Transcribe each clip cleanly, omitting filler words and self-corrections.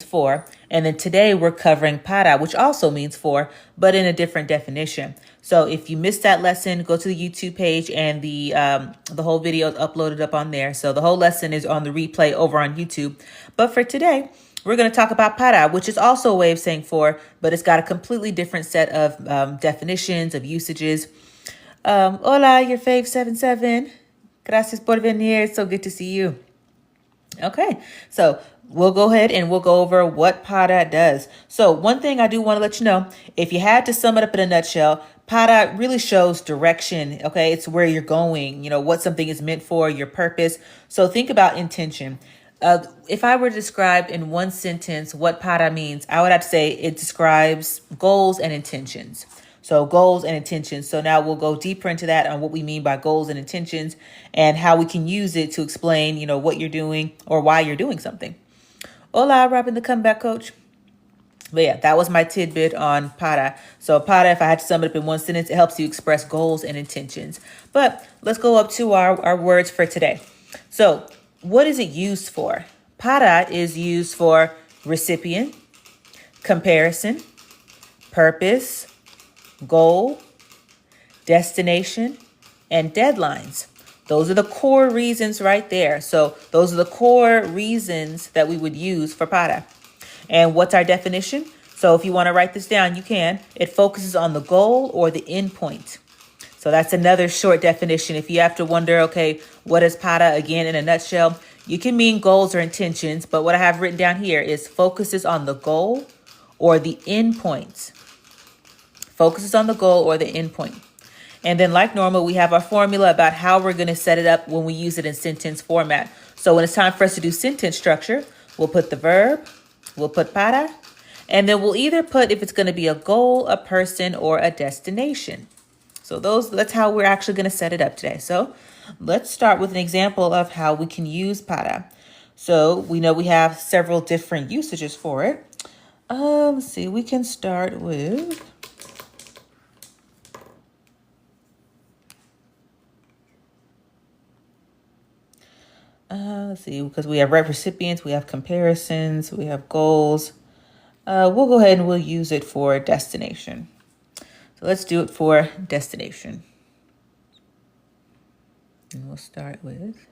for, and then today we're covering para, which also means for, but in a different definition. So if you missed that lesson, go to the YouTube page, and the whole video is uploaded up on there. So the whole lesson is on the replay over on YouTube. But for today, we're going to talk about para, which is also a way of saying for, but it's got a completely different set of definitions, of usages. Hola, your fave 77. Gracias por venir. It's so good to see you. Okay, so we'll go ahead and we'll go over what para does. So one thing I do want to let you know, if you had to sum it up in a nutshell, para really shows direction. Okay, it's where you're going, what something is meant for, your purpose. So think about intention. If I were to describe in one sentence what para means, I would have to say it describes goals and intentions. So goals and intentions. So now we'll go deeper into that on what we mean by goals and intentions and how we can use it to explain, what you're doing or why you're doing something. Hola, Robin, the comeback coach. But yeah, that was my tidbit on para. So para, if I had to sum it up in one sentence, it helps you express goals and intentions. But let's go up to our words for today. So what is it used for? Para is used for recipient, comparison, purpose, goal, destination, and deadlines. Those are the core reasons right there. So those are the core reasons that we would use for para. And what's our definition? So if you want to write this down, you can. It focuses on the goal or the end point. So that's another short definition. If you have to wonder, okay, what is para again in a nutshell? You can mean goals or intentions, but what I have written down here is focuses on the goal or the end points. Focuses on the goal or the end point. And then like normal, we have our formula about how we're going to set it up when we use it in sentence format. So when it's time for us to do sentence structure, we'll put the verb, we'll put para, and then we'll either put if it's going to be a goal, a person, or a destination. So that's how we're actually going to set it up today. So let's start with an example of how we can use para. So we know we have several different usages for it. Let's see, we can start with... let's see, because we have recipients, we have comparisons, we have goals. We'll go ahead and we'll use it for destination. So let's do it for destination. And we'll start with...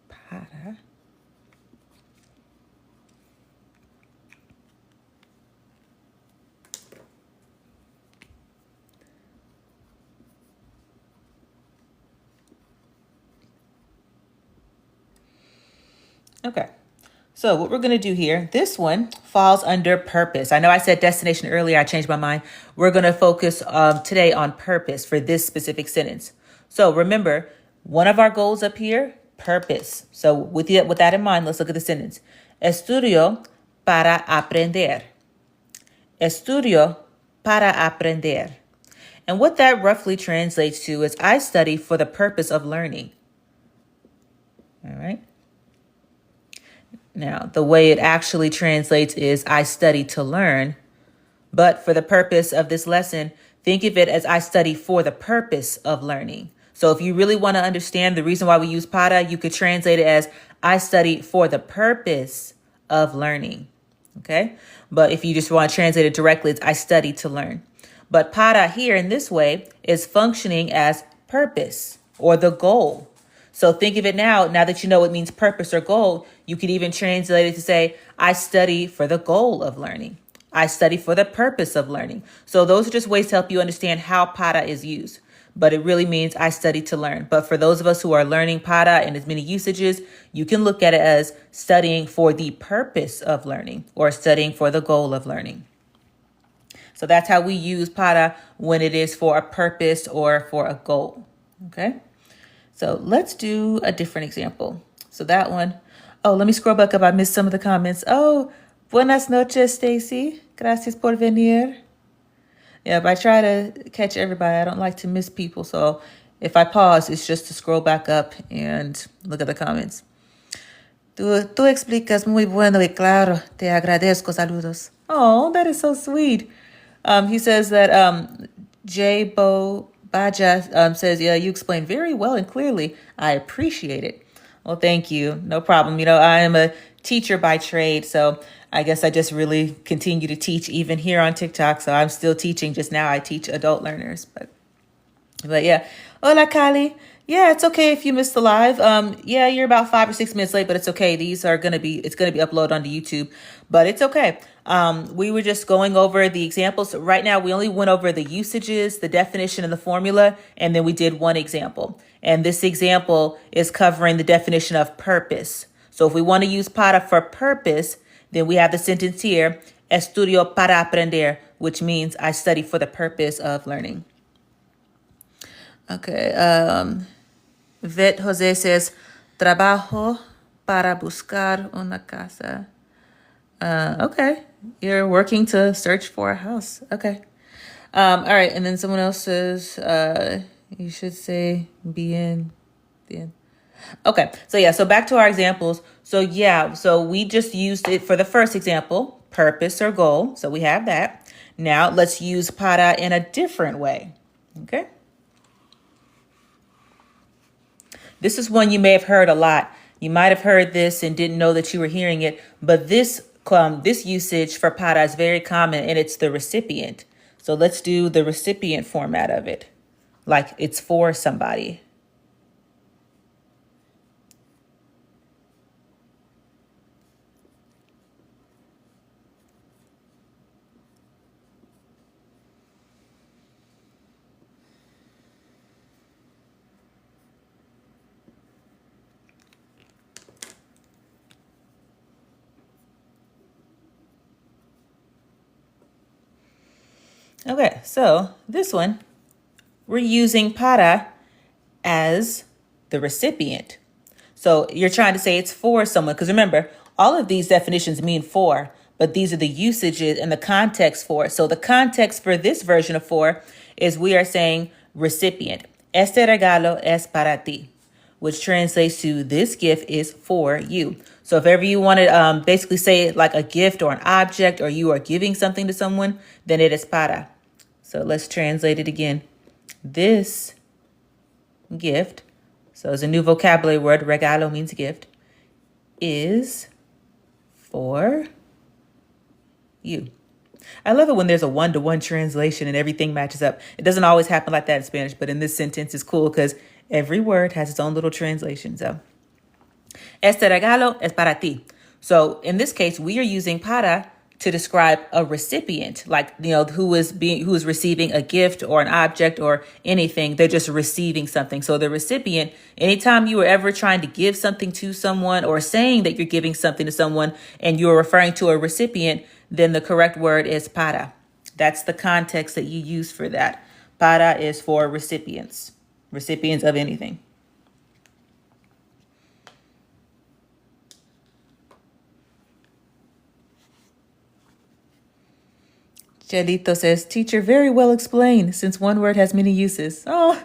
para Okay, so what we're going to do here, this one falls under purpose. I know I said destination earlier. I changed my mind. We're going to focus today on purpose for this specific sentence. So remember, one of our goals up here, purpose. So with that in mind, let's look at the sentence. Estudio para aprender. Estudio para aprender. And what that roughly translates to is I study for the purpose of learning. All right. Now, the way it actually translates is I study to learn, but for the purpose of this lesson, think of it as I study for the purpose of learning. So if you really want to understand the reason why we use para, you could translate it as I study for the purpose of learning. Okay, but if you just want to translate it directly, it's I study to learn. But para here in this way is functioning as purpose or the goal. So think of it now that you know it means purpose or goal, you could even translate it to say, I study for the goal of learning. I study for the purpose of learning. So those are just ways to help you understand how para is used. But it really means I study to learn. But for those of us who are learning para in as many usages, you can look at it as studying for the purpose of learning or studying for the goal of learning. So that's how we use para when it is for a purpose or for a goal. Okay. So let's do a different example. So that one, let me scroll back up. I missed some of the comments. Oh, buenas noches, Stacy. Gracias por venir. Yeah, but I try to catch everybody. I don't like to miss people. So if I pause, it's just to scroll back up and look at the comments. Tú explicas muy bueno y claro. Te agradezco. Saludos. Oh, that is so sweet. He says that J. Bo Baja says, yeah, you explained very well and clearly. I appreciate it. Well, thank you. No problem. You know, I am a teacher by trade, so I guess I just really continue to teach even here on TikTok. So I'm still teaching. Just now I teach adult learners, but yeah. Hola, Kali. Yeah, it's okay if you missed the live. Yeah, you're about 5 or 6 minutes late, but it's okay. It's gonna be uploaded onto YouTube, but it's okay. We were just going over the examples. So right now, we only went over the usages, the definition, and the formula, and then we did one example. And this example is covering the definition of purpose. So if we want to use para for purpose, then we have the sentence here, estudio para aprender, which means I study for the purpose of learning. Okay. Vet Jose says, trabajo para buscar una casa. Okay. You're working to search for a house. Okay. All right. And then someone else says, you should say bien. Okay. So yeah. So back to our examples. So yeah. So we just used it for the first example, purpose or goal. So we have that. Now let's use para in a different way. Okay. This is one you may have heard a lot. You might have heard this and didn't know that you were hearing it, but this usage for para is very common, and it's the recipient. So let's do the recipient format of it, like it's for somebody. Okay, so this one, we're using para as the recipient. So you're trying to say it's for someone, because remember, all of these definitions mean for, but these are the usages and the context for it. So the context for this version of for is we are saying recipient. Este regalo es para ti, which translates to this gift is for you. So if ever you want to basically say it like a gift or an object, or you are giving something to someone, then it is para. So let's translate it again. This gift, so it's a new vocabulary word, regalo means gift, is for you. I love it when there's a one-to-one translation and everything matches up. It doesn't always happen like that in Spanish, but in this sentence it's cool because every word has its own little translation. So, este regalo es para ti. So in this case, we are using para to describe a recipient, like, you know, who is receiving a gift or an object or anything. They're just receiving something. So the recipient, anytime you are ever trying to give something to someone or saying that you're giving something to someone and you're referring to a recipient, then the correct word is para. That's the context that you use for that. Para is for recipients of anything. Chelito says, teacher, very well explained since one word has many uses. Oh,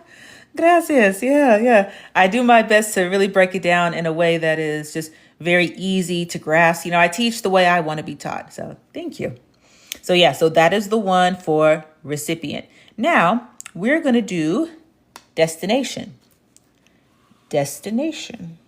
gracias. Yeah. I do my best to really break it down in a way that is just very easy to grasp. You know, I teach the way I want to be taught. So thank you. So yeah, so that is the one for recipient. Now we're going to do destination. Destination.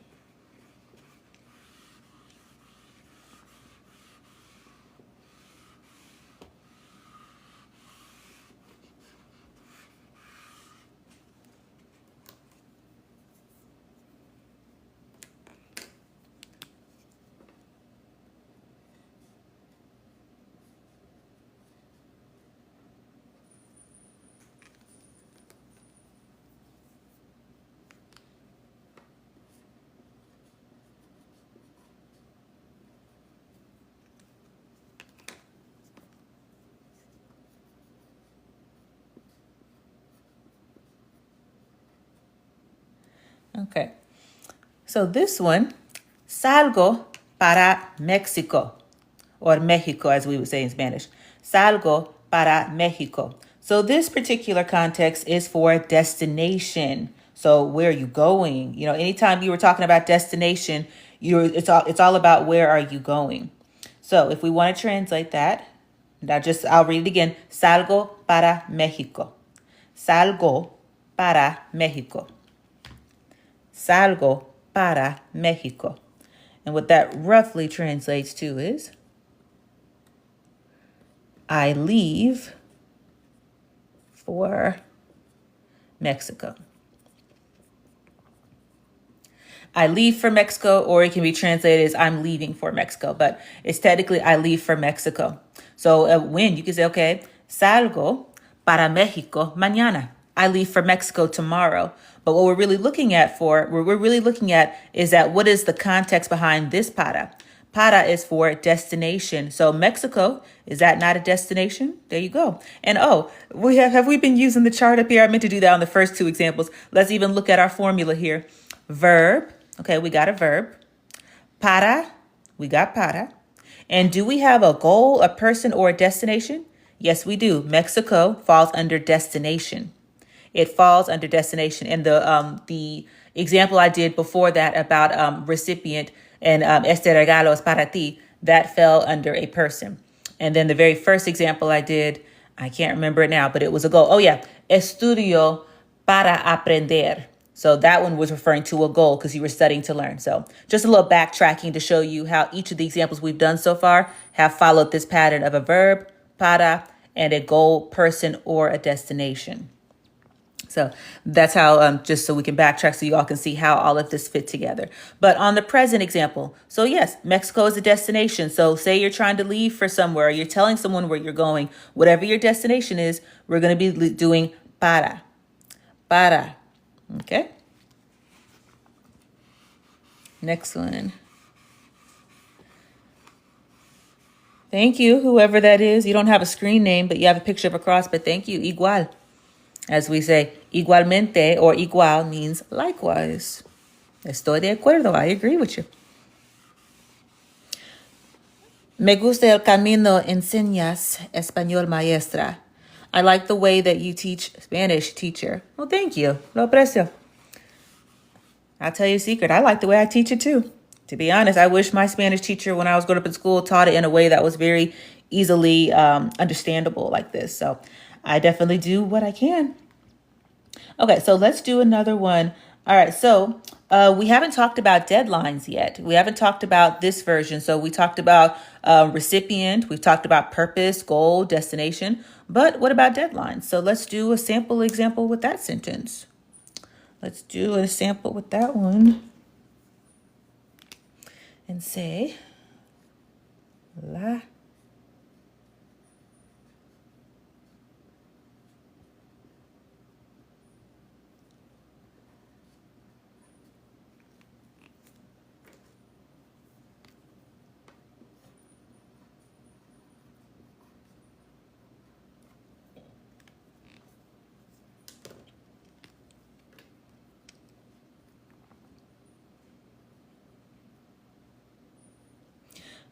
Okay, so this one, salgo para Mexico, or Mexico as we would say in Spanish. Salgo para Mexico. So this particular context is for destination. So where are you going? You know, anytime you were talking about destination, it's all about where are you going. So if we want to translate that, Now I'll read it again. Salgo para México. Salgo para México. Salgo para México. And what that roughly translates to is, I leave for Mexico. I leave for Mexico, or it can be translated as I'm leaving for Mexico, but it's technically I leave for Mexico. So when you can say, okay, salgo para México mañana. I leave for Mexico tomorrow. But what we're really looking at is that what is the context behind this para? Para is for destination. So Mexico, is that not a destination? There you go. And have we been using the chart up here? I meant to do that on the first two examples. Let's even look at our formula here. Verb. Okay, we got a verb. Para, we got para. And do we have a goal, a person, or a destination? Yes, we do. Mexico falls under destination. It falls under destination. And the example I did before that about recipient and este regalo es para ti, that fell under a person. And then the very first example I did, I can't remember it now, but it was a goal. Oh yeah, estudio para aprender. So that one was referring to a goal because you were studying to learn. So just a little backtracking to show you how each of the examples we've done so far have followed this pattern of a verb, para, and a goal, person, or a destination. So that's how, just so we can backtrack so you all can see how all of this fit together. But on the present example, so yes, Mexico is a destination. So say you're trying to leave for somewhere, you're telling someone where you're going, whatever your destination is, we're going to be doing para. Para. Okay. Next one. Thank you, whoever that is. You don't have a screen name, but you have a picture of a cross, but thank you. Igual. As we say, igualmente or igual means likewise. Estoy de acuerdo. I agree with you. Me gusta el camino enseñas español, maestra. I like the way that you teach Spanish, teacher. Well, thank you. Lo aprecio. I'll tell you a secret. I like the way I teach it too. To be honest, I wish my Spanish teacher, when I was growing up in school, taught it in a way that was very easily understandable like this. So I definitely do what I can. Okay, so let's do another one. All right, so we haven't talked about deadlines yet. We haven't talked about this version. So we talked about recipient. We've talked about purpose, goal, destination. But what about deadlines? So let's do a sample example with that sentence. Let's do a sample with that one. And say, la.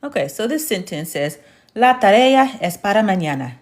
Okay, so this sentence says, la tarea es para mañana.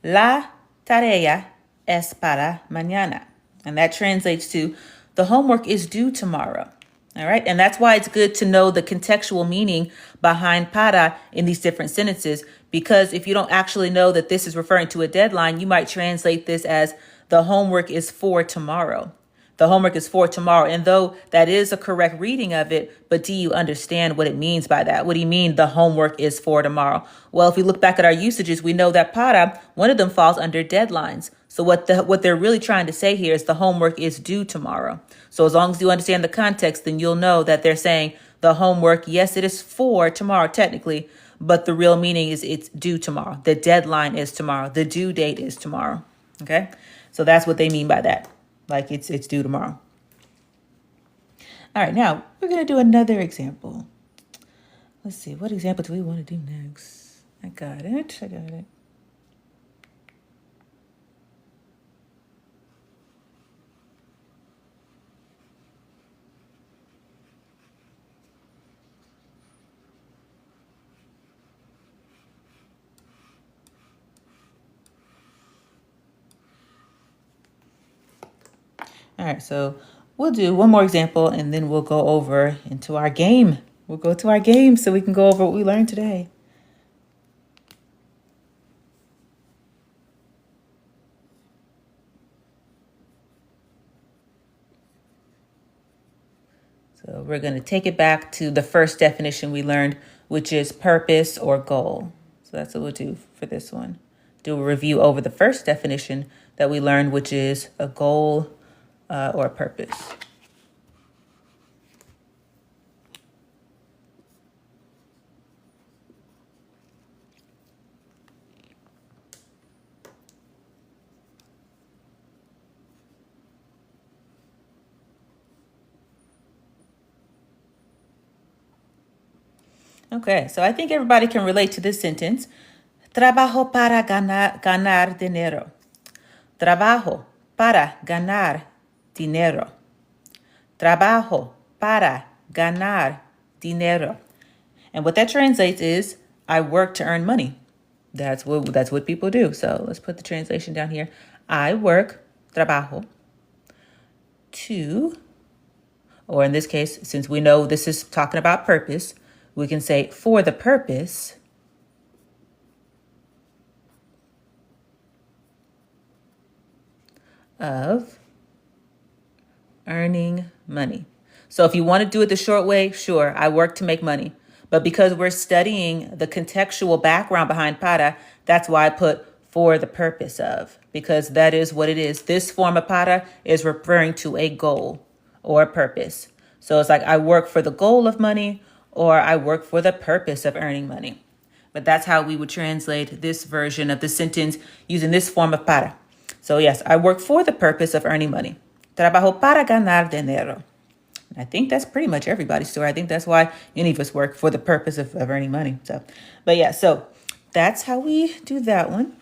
La tarea es para mañana. And that translates to, the homework is due tomorrow. All right, and that's why it's good to know the contextual meaning behind para in these different sentences, because if you don't actually know that this is referring to a deadline, you might translate this as the homework is for tomorrow. The homework is for tomorrow. And though that is a correct reading of it, but do you understand what it means by that? What do you mean the homework is for tomorrow? Well, if we look back at our usages, we know that para, one of them falls under deadlines. So what they're really trying to say here is the homework is due tomorrow. So as long as you understand the context, then you'll know that they're saying the homework, yes, it is for tomorrow technically, but the real meaning is it's due tomorrow. The deadline is tomorrow. The due date is tomorrow. Okay? So that's what they mean by that. Like it's due tomorrow. All right, now we're going to do another example. Let's see, what example do we want to do next? I got it. All right, so we'll do one more example and then we'll go over into our game. We'll go to our game so we can go over what we learned today. So we're going to take it back to the first definition we learned, which is purpose or goal. So that's what we'll do for this one. Do a review over the first definition that we learned, which is a goal or a purpose. Okay, so I think everybody can relate to this sentence. Trabajo para ganar dinero. Trabajo para ganar dinero. Trabajo para ganar dinero. And what that translates is, I work to earn money. That's what people do. So let's put the translation down here. I work, trabajo, to, or in this case, since we know this is talking about purpose, we can say for the purpose of earning money. So if you want to do it the short way, sure, I work to make money. But because we're studying the contextual background behind para, that's why I put for the purpose of, because that is what it is. This form of para is referring to a goal or a purpose. So it's like I work for the goal of money, or I work for the purpose of earning money. But that's how we would translate this version of the sentence using this form of para. So yes, I work for the purpose of earning money. Trabajo para ganar dinero. I think that's pretty much everybody's story. I think that's why any of us work, for the purpose of earning money. But yeah, so that's how we do that one.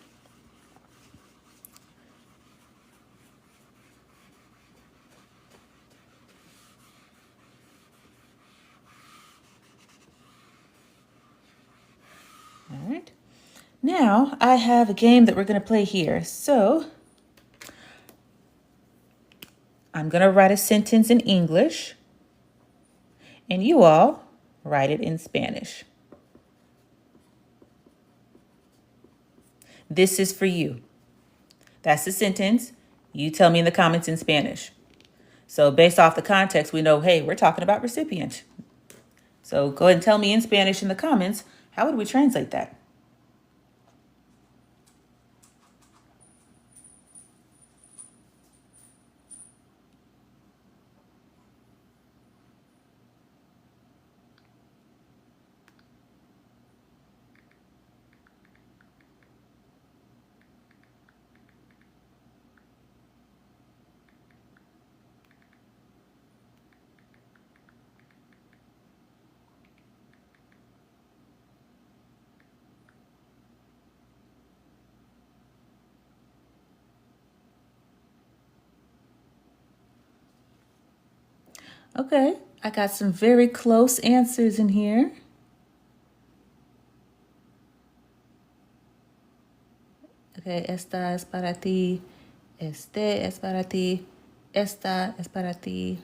All right. Now I have a game that we're going to play here. So I'm going to write a sentence in English, and you all write it in Spanish. This is for you. That's the sentence. You tell me in the comments in Spanish. So based off the context, we know, hey, we're talking about recipient. So go ahead and tell me in Spanish in the comments, how would we translate that? Okay, I got some very close answers in here. Okay, esta es para ti. Este es para ti. Esta es para ti.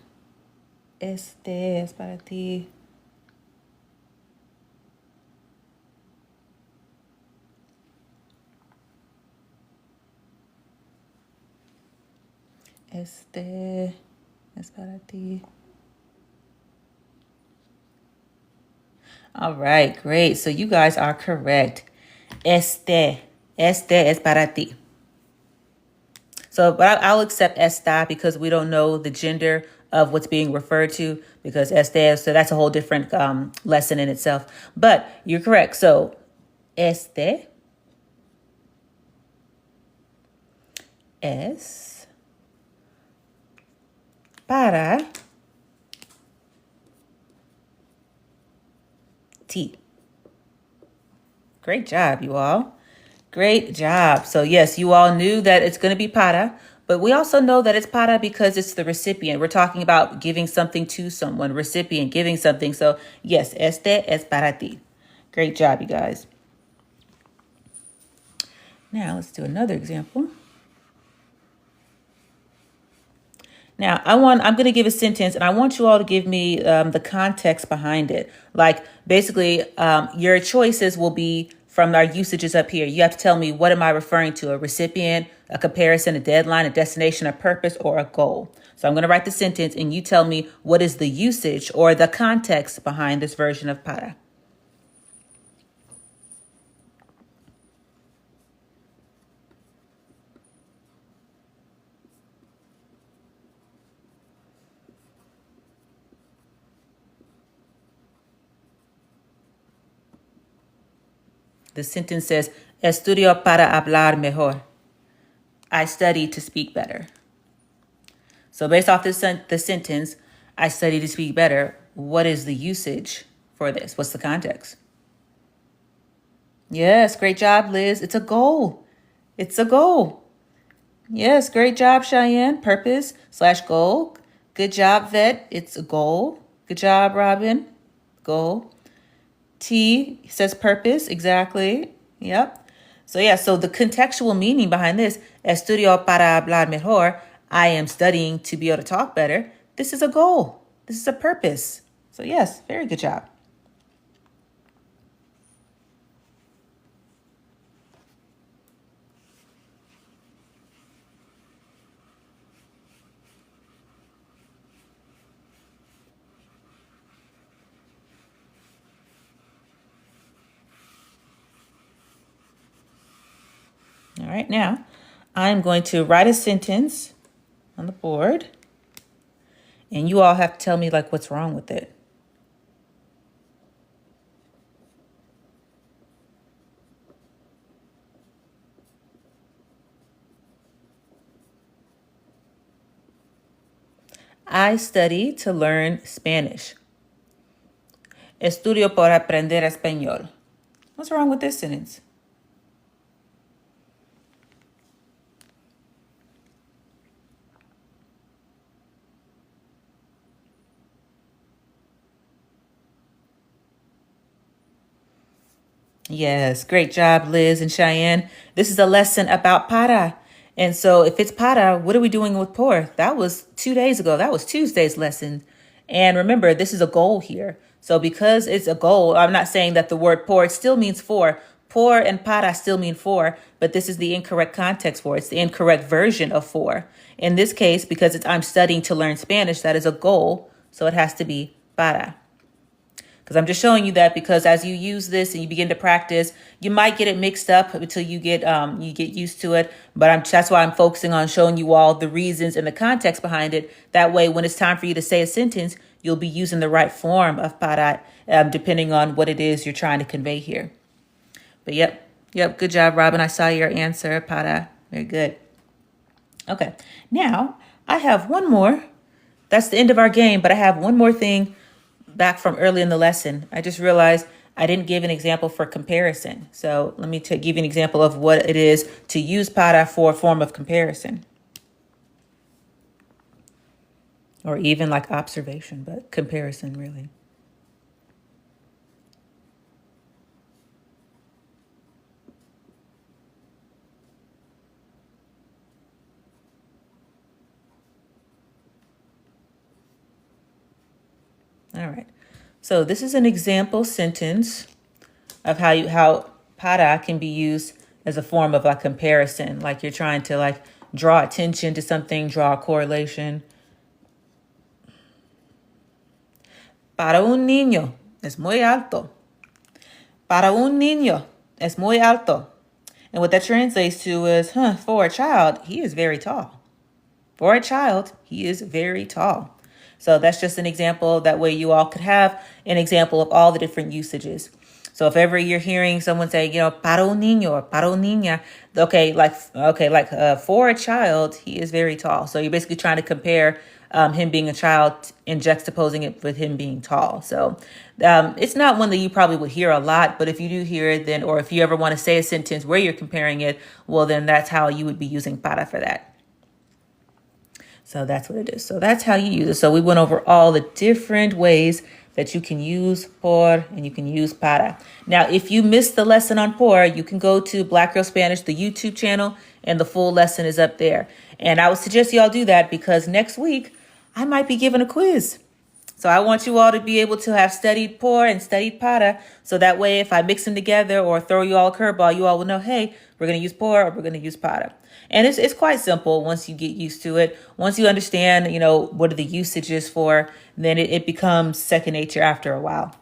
Este es para ti. Este es para ti. All right, great. So you guys are correct. Este es para ti. So, but I'll accept esta because we don't know the gender of what's being referred to, because este, so that's a whole different lesson in itself. But you're correct. So, este es para ti. Great job, you all. Great job. So yes, you all knew that it's going to be para, but we also know that it's para because it's the recipient. We're talking about giving something to someone, recipient, giving something. So yes, este es para ti. Great job, you guys. Now let's do another example. Now, I'm going to give a sentence, and I want you all to give me the context behind it. Like, basically, your choices will be from our usages up here. You have to tell me, what am I referring to? A recipient, a comparison, a deadline, a destination, a purpose, or a goal. So I'm going to write the sentence and you tell me what is the usage or the context behind this version of para. The sentence says, estudio para hablar mejor. I study to speak better. So based off the sentence, I study to speak better, what is the usage for this? What's the context? Yes, great job, Liz. It's a goal. It's a goal. Yes, great job, Cheyenne. Purpose / goal. Good job, Vet. It's a goal. Good job, Robin. Goal. T says purpose. Exactly. Yep. So yeah, so the contextual meaning behind this, estudio para hablar mejor, I am studying to be able to talk better. This is a goal. This is a purpose. So yes, very good job. All right, now I'm going to write a sentence on the board and you all have to tell me like what's wrong with it. I study to learn Spanish. Estudio por aprender español. What's wrong with this sentence? Yes, great job, Liz and Cheyenne. This is a lesson about para. And so if it's para, what are we doing with por? That was 2 days ago. That was Tuesday's lesson. And remember, this is a goal here. So because it's a goal, I'm not saying that the word por, it still means for. Por and para still mean for, but this is the incorrect context for it. It's the incorrect version of for. In this case, because I'm studying to learn Spanish, that is a goal. So it has to be para. Because I'm just showing you that because as you use this and you begin to practice, you might get it mixed up until you get used to it. But that's why I'm focusing on showing you all the reasons and the context behind it. That way, when it's time for you to say a sentence, you'll be using the right form of para, depending on what it is you're trying to convey here. But yep, good job, Robin. I saw your answer, para. Very good. Okay, now I have one more. That's the end of our game, but I have one more thing back from early in the lesson. I just realized I didn't give an example for comparison. So let me give you an example of what it is to use para for a form of comparison. Or even like observation, but comparison really. All right. So this is an example sentence of how para can be used as a form of like comparison, like you're trying to like draw attention to something, draw a correlation. Para un niño es muy alto. Para un niño es muy alto. And what that translates to is, for a child, he is very tall. For a child, he is very tall. So that's just an example. That way you all could have an example of all the different usages. So if ever you're hearing someone say, para un niño or para una niña, for a child, he is very tall. So you're basically trying to compare him being a child and juxtaposing it with him being tall. So it's not one that you probably would hear a lot, but if you do hear it, then, or if you ever want to say a sentence where you're comparing it, well, then that's how you would be using para for that. So that's what it is. So that's how you use it. So we went over all the different ways that you can use por and you can use para. Now, if you missed the lesson on por, you can go to Black Girl Spanish, the YouTube channel, and the full lesson is up there. And I would suggest y'all do that because next week I might be giving a quiz. So I want you all to be able to have studied pour and studied para. So that way, if I mix them together or throw you all a curveball, you all will know, hey, we're going to use pour or we're going to use para. And it's quite simple once you get used to it. Once you understand, what are the usages for, then it becomes second nature after a while.